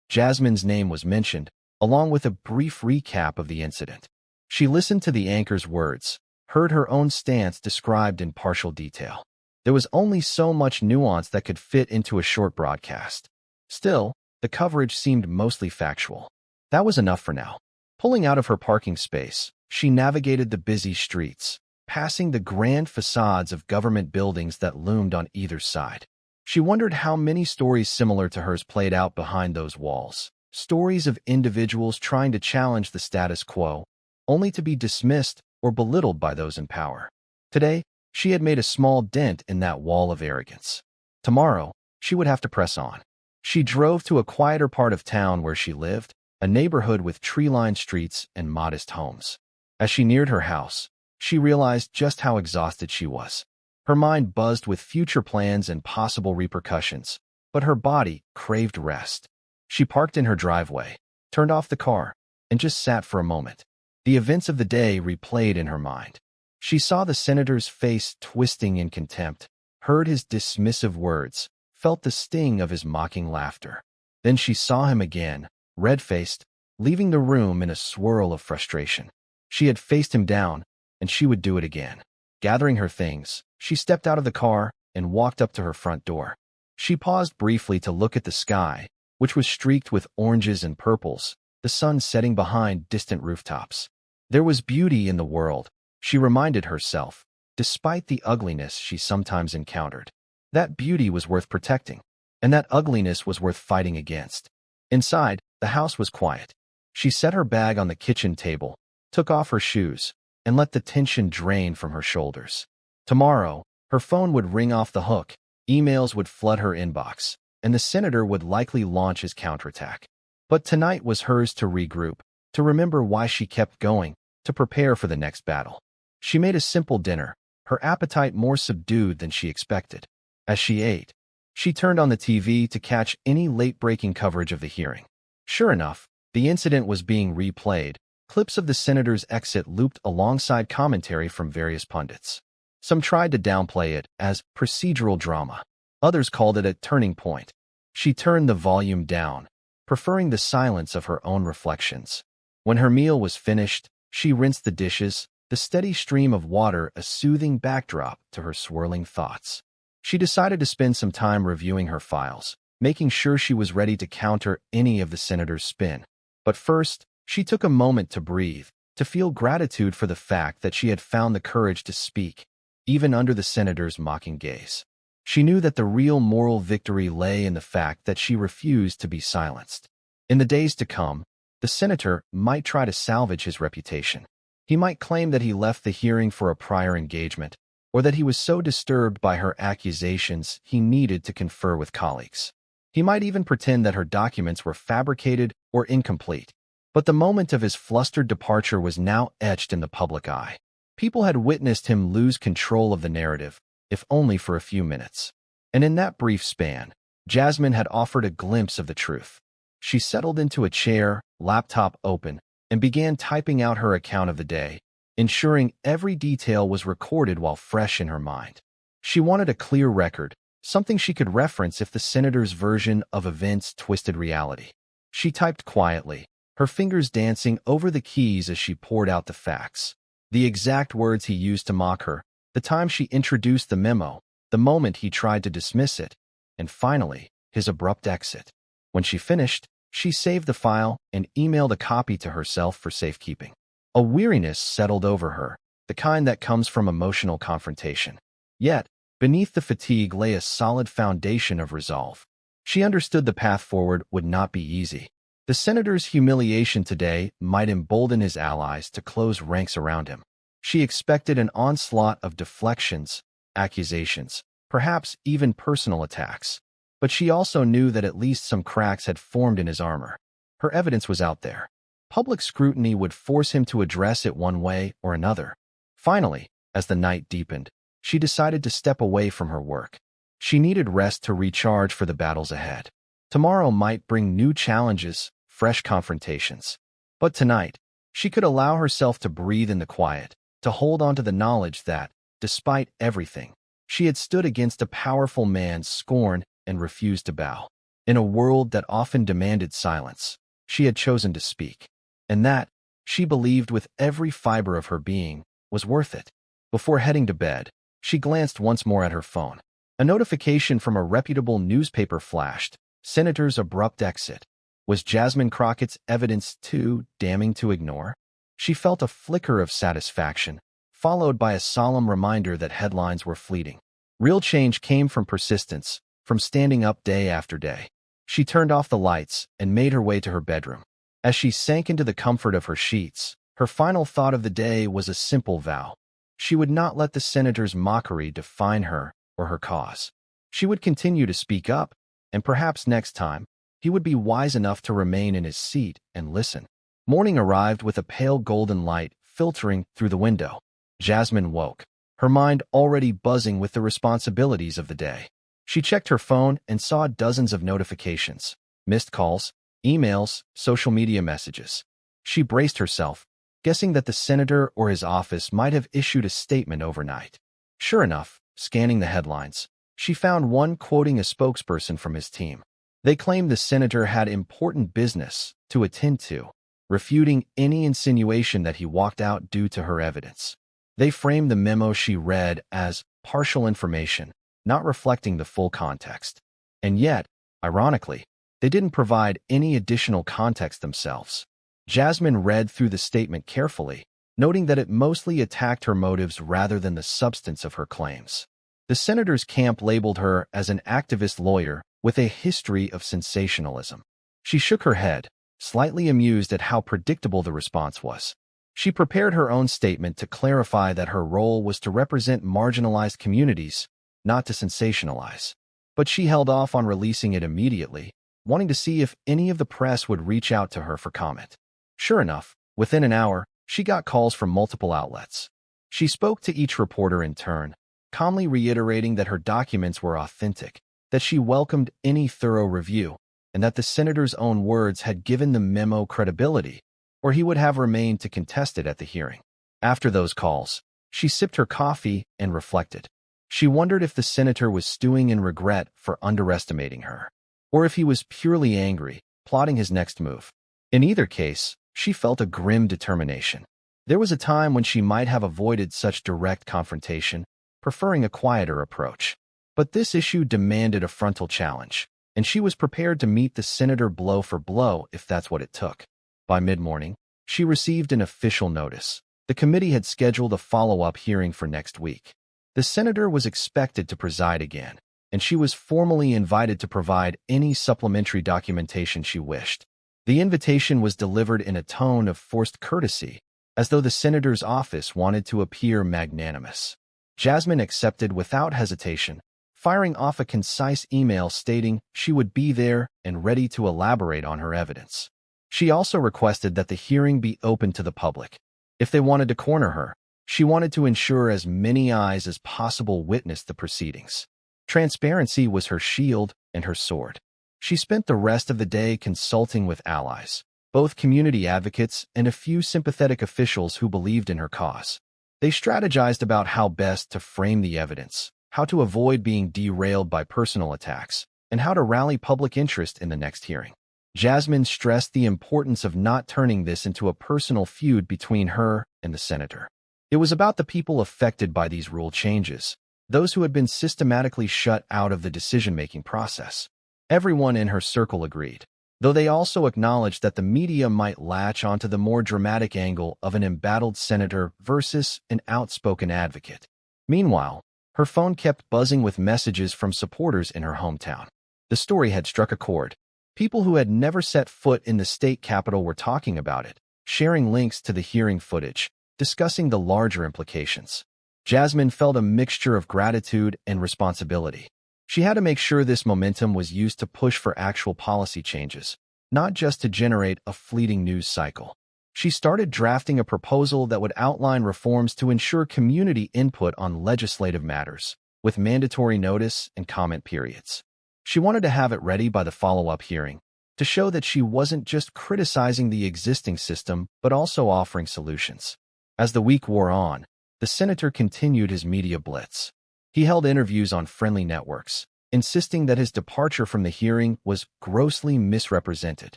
Speaker 1: Jasmine's name was mentioned, along with a brief recap of the incident. She listened to the anchor's words, heard her own stance described in partial detail. There was only so much nuance that could fit into a short broadcast. Still, the coverage seemed mostly factual. That was enough for now. Pulling out of her parking space, she navigated the busy streets, passing the grand facades of government buildings that loomed on either side. She wondered how many stories similar to hers played out behind those walls. Stories of individuals trying to challenge the status quo, only to be dismissed or belittled by those in power. Today, she had made a small dent in that wall of arrogance. Tomorrow, she would have to press on. She drove to a quieter part of town where she lived, a neighborhood with tree-lined streets and modest homes. As she neared her house, she realized just how exhausted she was. Her mind buzzed with future plans and possible repercussions, but her body craved rest. She parked in her driveway, turned off the car, and just sat for a moment. The events of the day replayed in her mind. She saw the senator's face twisting in contempt, heard his dismissive words, felt the sting of his mocking laughter. Then she saw him again, red-faced, leaving the room in a swirl of frustration. She had faced him down, and she would do it again. Gathering her things, she stepped out of the car and walked up to her front door. She paused briefly to look at the sky, which was streaked with oranges and purples, the sun setting behind distant rooftops. There was beauty in the world, she reminded herself, despite the ugliness she sometimes encountered. That beauty was worth protecting, and that ugliness was worth fighting against. Inside, the house was quiet. She set her bag on the kitchen table, took off her shoes, and let the tension drain from her shoulders. Tomorrow, her phone would ring off the hook, emails would flood her inbox, and the senator would likely launch his counterattack. But tonight was hers to regroup, to remember why she kept going, to prepare for the next battle. She made a simple dinner, her appetite more subdued than she expected. As she ate, she turned on the TV to catch any late-breaking coverage of the hearing. Sure enough, the incident was being replayed, clips of the senator's exit looped alongside commentary from various pundits. Some tried to downplay it as procedural drama. Others called it a turning point. She turned the volume down, preferring the silence of her own reflections. When her meal was finished, she rinsed the dishes, the steady stream of water a soothing backdrop to her swirling thoughts. She decided to spend some time reviewing her files, making sure she was ready to counter any of the senator's spin. But first, she took a moment to breathe, to feel gratitude for the fact that she had found the courage to speak, even under the senator's mocking gaze. She knew that the real moral victory lay in the fact that she refused to be silenced. In the days to come, the senator might try to salvage his reputation. He might claim that he left the hearing for a prior engagement, or that he was so disturbed by her accusations he needed to confer with colleagues. He might even pretend that her documents were fabricated or incomplete. But the moment of his flustered departure was now etched in the public eye. People had witnessed him lose control of the narrative, if only for a few minutes. And in that brief span, Jasmine had offered a glimpse of the truth. She settled into a chair, laptop open, and began typing out her account of the day, ensuring every detail was recorded while fresh in her mind. She wanted a clear record, something she could reference if the senator's version of events twisted reality. She typed quietly, her fingers dancing over the keys as she poured out the facts. The exact words he used to mock her, the time she introduced the memo, the moment he tried to dismiss it, and finally, his abrupt exit. When she finished, she saved the file and emailed a copy to herself for safekeeping. A weariness settled over her, the kind that comes from emotional confrontation. Yet, beneath the fatigue lay a solid foundation of resolve. She understood the path forward would not be easy. The senator's humiliation today might embolden his allies to close ranks around him. She expected an onslaught of deflections, accusations, perhaps even personal attacks. But she also knew that at least some cracks had formed in his armor. Her evidence was out there. Public scrutiny would force him to address it one way or another. Finally, as the night deepened, she decided to step away from her work. She needed rest to recharge for the battles ahead. Tomorrow might bring new challenges, fresh confrontations. But tonight, she could allow herself to breathe in the quiet, to hold on to the knowledge that, despite everything, she had stood against a powerful man's scorn and refused to bow. In a world that often demanded silence, she had chosen to speak. And that, she believed with every fiber of her being, was worth it. Before heading to bed, she glanced once more at her phone. A notification from a reputable newspaper flashed. Senator's abrupt exit. Was Jasmine Crockett's evidence too damning to ignore? She felt a flicker of satisfaction, followed by a solemn reminder that headlines were fleeting. Real change came from persistence, from standing up day after day. She turned off the lights and made her way to her bedroom. As she sank into the comfort of her sheets, her final thought of the day was a simple vow. She would not let the senator's mockery define her or her cause. She would continue to speak up, and perhaps next time, he would be wise enough to remain in his seat and listen. Morning arrived with a pale golden light filtering through the window. Jasmine woke, her mind already buzzing with the responsibilities of the day. She checked her phone and saw dozens of notifications, missed calls, emails, social media messages. She braced herself, guessing that the senator or his office might have issued a statement overnight. Sure enough, scanning the headlines, she found one quoting a spokesperson from his team. They claimed the senator had important business to attend to, refuting any insinuation that he walked out due to her evidence. They framed the memo she read as partial information, not reflecting the full context. And yet, ironically, they didn't provide any additional context themselves. Jasmine read through the statement carefully, noting that it mostly attacked her motives rather than the substance of her claims. The senator's camp labeled her as an activist lawyer with a history of sensationalism. She shook her head, slightly amused at how predictable the response was. She prepared her own statement to clarify that her role was to represent marginalized communities, not to sensationalize. But she held off on releasing it immediately, wanting to see if any of the press would reach out to her for comment. Sure enough, within an hour, she got calls from multiple outlets. She spoke to each reporter in turn, calmly reiterating that her documents were authentic, that she welcomed any thorough review, and that the senator's own words had given the memo credibility, or he would have remained to contest it at the hearing. After those calls, she sipped her coffee and reflected. She wondered if the senator was stewing in regret for underestimating her, or if he was purely angry, plotting his next move. In either case, she felt a grim determination. There was a time when she might have avoided such direct confrontation, preferring a quieter approach. But this issue demanded a frontal challenge, and she was prepared to meet the senator blow for blow if that's what it took. By mid-morning, she received an official notice. The committee had scheduled a follow-up hearing for next week. The senator was expected to preside again, and she was formally invited to provide any supplementary documentation she wished. The invitation was delivered in a tone of forced courtesy, as though the senator's office wanted to appear magnanimous. Jasmine accepted without hesitation, firing off a concise email stating she would be there and ready to elaborate on her evidence. She also requested that the hearing be open to the public. If they wanted to corner her, she wanted to ensure as many eyes as possible witnessed the proceedings. Transparency was her shield and her sword. She spent the rest of the day consulting with allies, both community advocates and a few sympathetic officials who believed in her cause. They strategized about how best to frame the evidence, how to avoid being derailed by personal attacks, and how to rally public interest in the next hearing. Jasmine stressed the importance of not turning this into a personal feud between her and the senator. It was about the people affected by these rule changes, those who had been systematically shut out of the decision-making process. Everyone in her circle agreed, though they also acknowledged that the media might latch onto the more dramatic angle of an embattled senator versus an outspoken advocate. Meanwhile, her phone kept buzzing with messages from supporters in her hometown. The story had struck a chord. People who had never set foot in the state capitol were talking about it, sharing links to the hearing footage, discussing the larger implications. Jasmine felt a mixture of gratitude and responsibility. She had to make sure this momentum was used to push for actual policy changes, not just to generate a fleeting news cycle. She started drafting a proposal that would outline reforms to ensure community input on legislative matters, with mandatory notice and comment periods. She wanted to have it ready by the follow-up hearing, to show that she wasn't just criticizing the existing system, but also offering solutions. As the week wore on, the senator continued his media blitz. He held interviews on friendly networks, insisting that his departure from the hearing was grossly misrepresented.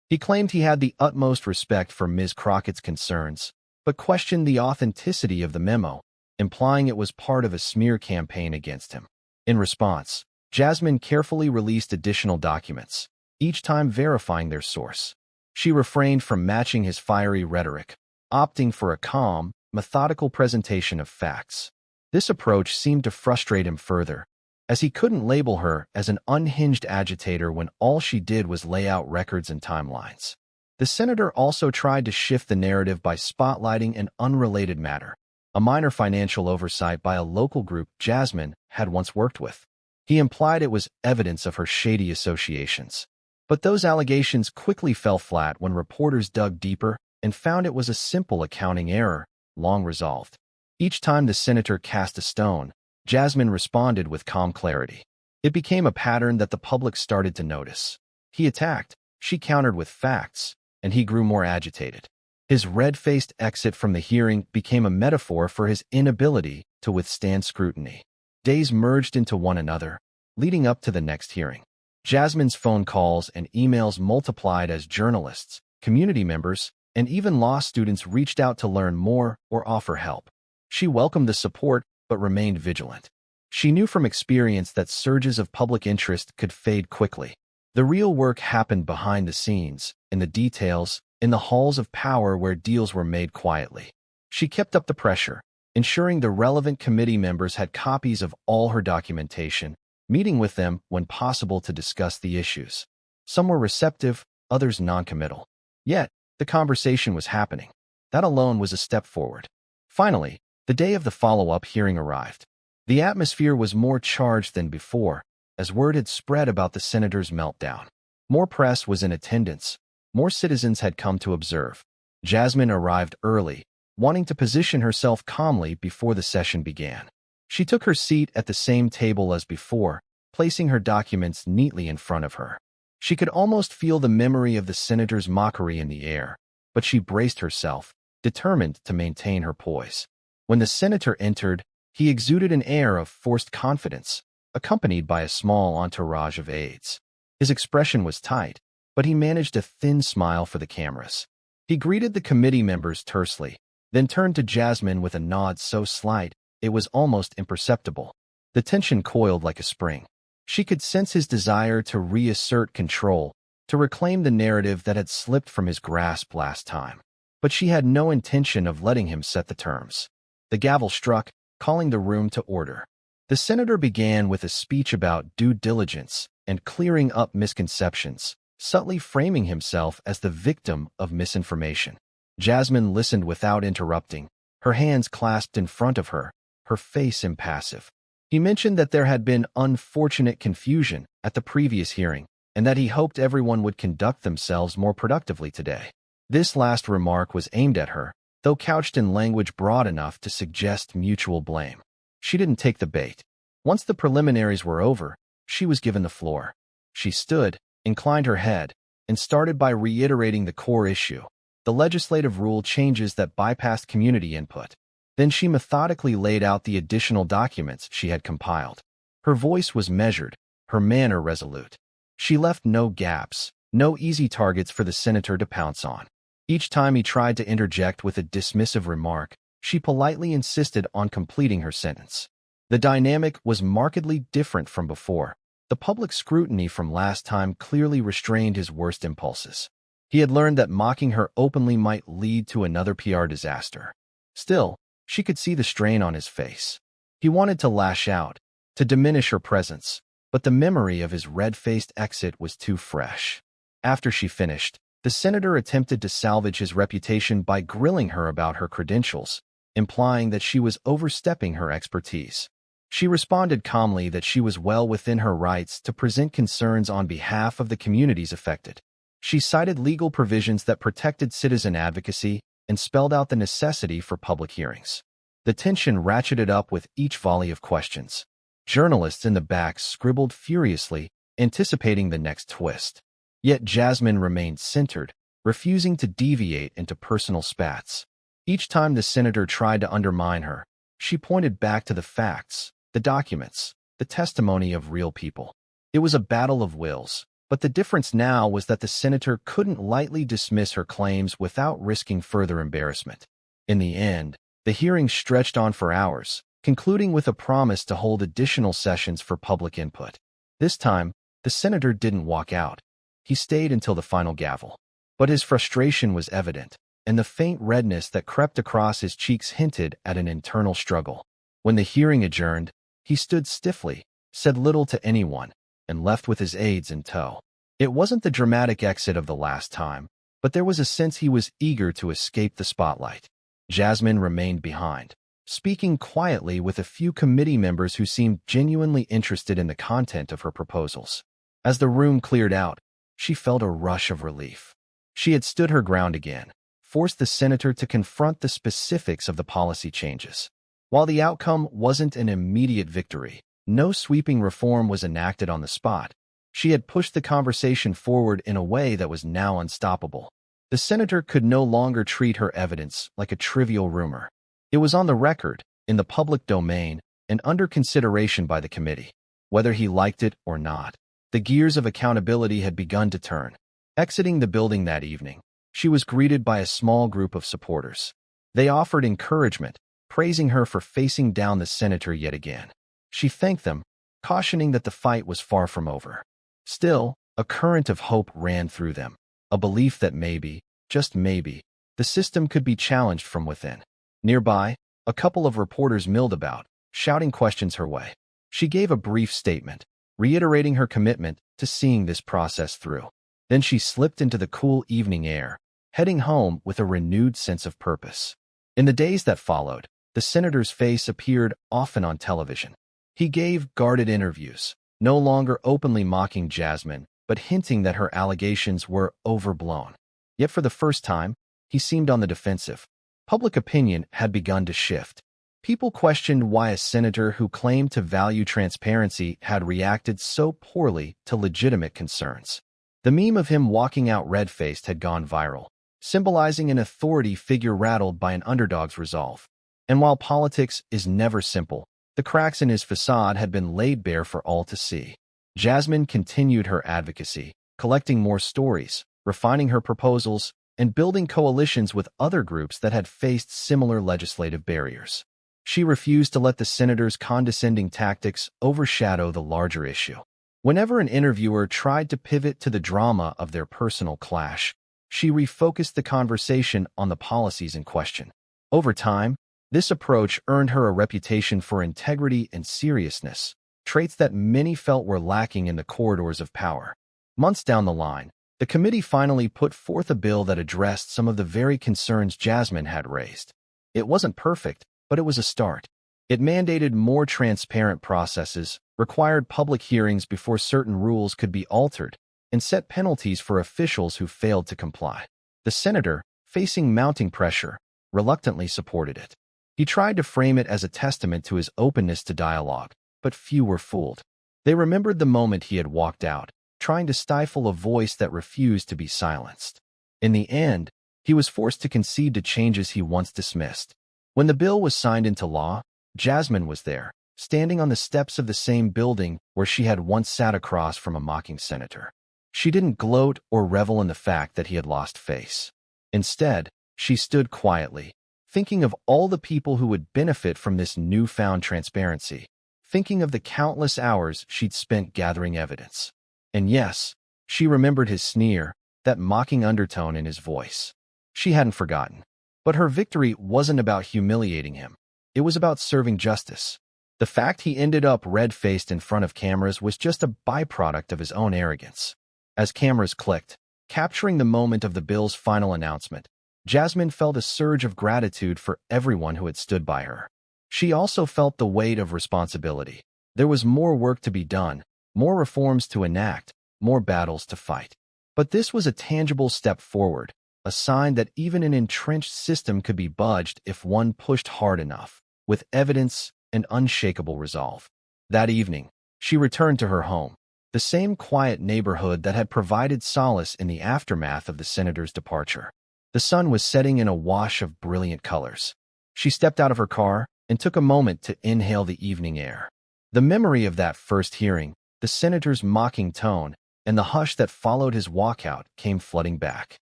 Speaker 1: He claimed he had the utmost respect for Ms. Crockett's concerns, but questioned the authenticity of the memo, implying it was part of a smear campaign against him. In response, Jasmine carefully released additional documents, each time verifying their source. She refrained from matching his fiery rhetoric, opting for a calm, methodical presentation of facts. This approach seemed to frustrate him further, as he couldn't label her as an unhinged agitator when all she did was lay out records and timelines. The senator also tried to shift the narrative by spotlighting an unrelated matter, a minor financial oversight by a local group Jasmine had once worked with. He implied it was evidence of her shady associations. But those allegations quickly fell flat when reporters dug deeper and found it was a simple accounting error, long resolved. Each time the senator cast a stone, Jasmine responded with calm clarity. It became a pattern that the public started to notice. He attacked, she countered with facts, and he grew more agitated. His red-faced exit from the hearing became a metaphor for his inability to withstand scrutiny. Days merged into one another, leading up to the next hearing. Jasmine's phone calls and emails multiplied as journalists, community members, and even law students reached out to learn more or offer help. She welcomed the support, but remained vigilant. She knew from experience that surges of public interest could fade quickly. The real work happened behind the scenes, in the details, in the halls of power where deals were made quietly. She kept up the pressure, ensuring the relevant committee members had copies of all her documentation, meeting with them when possible to discuss the issues. Some were receptive, others non-committal. Yet, the conversation was happening. That alone was a step forward. Finally, the day of the follow-up hearing arrived. The atmosphere was more charged than before, as word had spread about the senator's meltdown. More press was in attendance. More citizens had come to observe. Jasmine arrived early, wanting to position herself calmly before the session began. She took her seat at the same table as before, placing her documents neatly in front of her. She could almost feel the memory of the senator's mockery in the air, but she braced herself, determined to maintain her poise. When the senator entered, he exuded an air of forced confidence, accompanied by a small entourage of aides. His expression was tight, but he managed a thin smile for the cameras. He greeted the committee members tersely, then turned to Jasmine with a nod so slight it was almost imperceptible. The tension coiled like a spring. She could sense his desire to reassert control, to reclaim the narrative that had slipped from his grasp last time. But she had no intention of letting him set the terms. The gavel struck, calling the room to order. The senator began with a speech about due diligence and clearing up misconceptions, subtly framing himself as the victim of misinformation. Jasmine listened without interrupting, her hands clasped in front of her, her face impassive. He mentioned that there had been unfortunate confusion at the previous hearing, and that he hoped everyone would conduct themselves more productively today. This last remark was aimed at her, though couched in language broad enough to suggest mutual blame. She didn't take the bait. Once the preliminaries were over, she was given the floor. She stood, inclined her head, and started by reiterating the core issue, the legislative rule changes that bypassed community input. Then she methodically laid out the additional documents she had compiled. Her voice was measured, her manner resolute. She left no gaps, no easy targets for the senator to pounce on. Each time he tried to interject with a dismissive remark, she politely insisted on completing her sentence. The dynamic was markedly different from before. The public scrutiny from last time clearly restrained his worst impulses. He had learned that mocking her openly might lead to another PR disaster. Still, she could see the strain on his face. He wanted to lash out, to diminish her presence, but the memory of his red-faced exit was too fresh. After she finished, the senator attempted to salvage his reputation by grilling her about her credentials, implying that she was overstepping her expertise. She responded calmly that she was well within her rights to present concerns on behalf of the communities affected. She cited legal provisions that protected citizen advocacy and spelled out the necessity for public hearings. The tension ratcheted up with each volley of questions. Journalists in the back scribbled furiously, anticipating the next twist. Yet Jasmine remained centered, refusing to deviate into personal spats. Each time the senator tried to undermine her, she pointed back to the facts, the documents, the testimony of real people. It was a battle of wills. But the difference now was that the senator couldn't lightly dismiss her claims without risking further embarrassment. In the end, the hearing stretched on for hours, concluding with a promise to hold additional sessions for public input. This time, the senator didn't walk out. He stayed until the final gavel. But his frustration was evident, and the faint redness that crept across his cheeks hinted at an internal struggle. When the hearing adjourned, he stood stiffly, said little to anyone, and left with his aides in tow. It wasn't the dramatic exit of the last time, but there was a sense he was eager to escape the spotlight. Jasmine remained behind, speaking quietly with a few committee members who seemed genuinely interested in the content of her proposals. As the room cleared out, she felt a rush of relief. She had stood her ground again, forced the senator to confront the specifics of the policy changes. While the outcome wasn't an immediate victory, no sweeping reform was enacted on the spot. She had pushed the conversation forward in a way that was now unstoppable. The senator could no longer treat her evidence like a trivial rumor. It was on the record, in the public domain, and under consideration by the committee. Whether he liked it or not, the gears of accountability had begun to turn. Exiting the building that evening, she was greeted by a small group of supporters. They offered encouragement, praising her for facing down the senator yet again. She thanked them, cautioning that the fight was far from over. Still, a current of hope ran through them, a belief that maybe, just maybe, the system could be challenged from within. Nearby, a couple of reporters milled about, shouting questions her way. She gave a brief statement, reiterating her commitment to seeing this process through. Then she slipped into the cool evening air, heading home with a renewed sense of purpose. In the days that followed, the senator's face appeared often on television. He gave guarded interviews, no longer openly mocking Jasmine, but hinting that her allegations were overblown. Yet for the first time, he seemed on the defensive. Public opinion had begun to shift. People questioned why a senator who claimed to value transparency had reacted so poorly to legitimate concerns. The meme of him walking out red-faced had gone viral, symbolizing an authority figure rattled by an underdog's resolve. And while politics is never simple, the cracks in his facade had been laid bare for all to see. Jasmine continued her advocacy, collecting more stories, refining her proposals, and building coalitions with other groups that had faced similar legislative barriers. She refused to let the senator's condescending tactics overshadow the larger issue. Whenever an interviewer tried to pivot to the drama of their personal clash, she refocused the conversation on the policies in question. Over time, this approach earned her a reputation for integrity and seriousness, traits that many felt were lacking in the corridors of power. Months down the line, the committee finally put forth a bill that addressed some of the very concerns Jasmine had raised. It wasn't perfect, but it was a start. It mandated more transparent processes, required public hearings before certain rules could be altered, and set penalties for officials who failed to comply. The senator, facing mounting pressure, reluctantly supported it. He tried to frame it as a testament to his openness to dialogue, but few were fooled. They remembered the moment he had walked out, trying to stifle a voice that refused to be silenced. In the end, he was forced to concede to changes he once dismissed. When the bill was signed into law, Jasmine was there, standing on the steps of the same building where she had once sat across from a mocking senator. She didn't gloat or revel in the fact that he had lost face. Instead, she stood quietly, thinking of all the people who would benefit from this newfound transparency, thinking of the countless hours she'd spent gathering evidence. And yes, she remembered his sneer, that mocking undertone in his voice. She hadn't forgotten. But her victory wasn't about humiliating him. It was about serving justice. The fact he ended up red-faced in front of cameras was just a byproduct of his own arrogance. As cameras clicked, capturing the moment of the bill's final announcement, Jasmine felt a surge of gratitude for everyone who had stood by her. She also felt the weight of responsibility. There was more work to be done, more reforms to enact, more battles to fight. But this was a tangible step forward, a sign that even an entrenched system could be budged if one pushed hard enough, with evidence and unshakable resolve. That evening, she returned to her home, the same quiet neighborhood that had provided solace in the aftermath of the senator's departure. The sun was setting in a wash of brilliant colors. She stepped out of her car and took a moment to inhale the evening air. The memory of that first hearing, the senator's mocking tone, and the hush that followed his walkout came flooding back.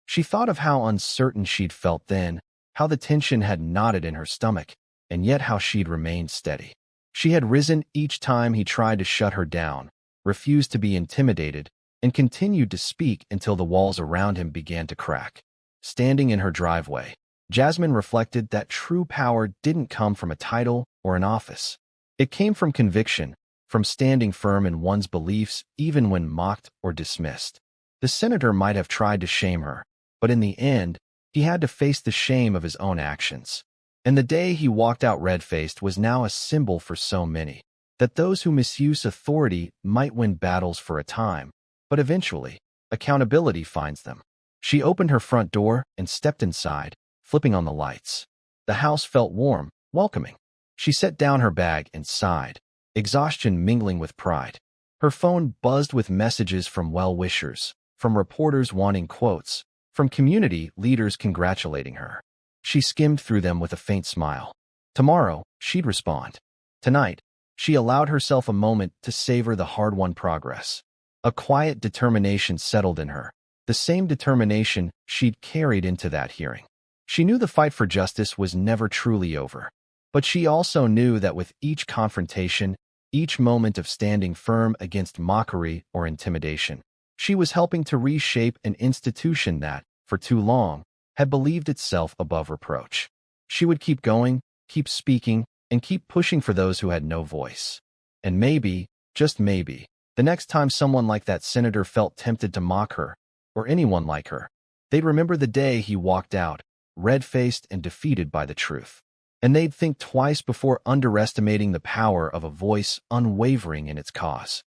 Speaker 1: She thought of how uncertain she'd felt then, how the tension had knotted in her stomach, and yet how she'd remained steady. She had risen each time he tried to shut her down, refused to be intimidated, and continued to speak until the walls around him began to crack. Standing in her driveway, Jasmine reflected that true power didn't come from a title or an office. It came from conviction, from standing firm in one's beliefs even when mocked or dismissed. The senator might have tried to shame her, but in the end, he had to face the shame of his own actions. And the day he walked out red-faced was now a symbol for so many, that those who misuse authority might win battles for a time, but eventually, accountability finds them. She opened her front door and stepped inside, flipping on the lights. The house felt warm, welcoming. She set down her bag and sighed, exhaustion mingling with pride. Her phone buzzed with messages from well-wishers, from reporters wanting quotes, from community leaders congratulating her. She skimmed through them with a faint smile. Tomorrow, she'd respond. Tonight, she allowed herself a moment to savor the hard-won progress. A quiet determination settled in her, the same determination she'd carried into that hearing. She knew the fight for justice was never truly over, but she also knew that with each confrontation, each moment of standing firm against mockery or intimidation, she was helping to reshape an institution that, for too long, had believed itself above reproach. She would keep going, keep speaking, and keep pushing for those who had no voice. And maybe, just maybe, the next time someone like that senator felt tempted to mock her, or anyone like her, they'd remember the day he walked out, red-faced and defeated by the truth. And they'd think twice before underestimating the power of a voice unwavering in its cause.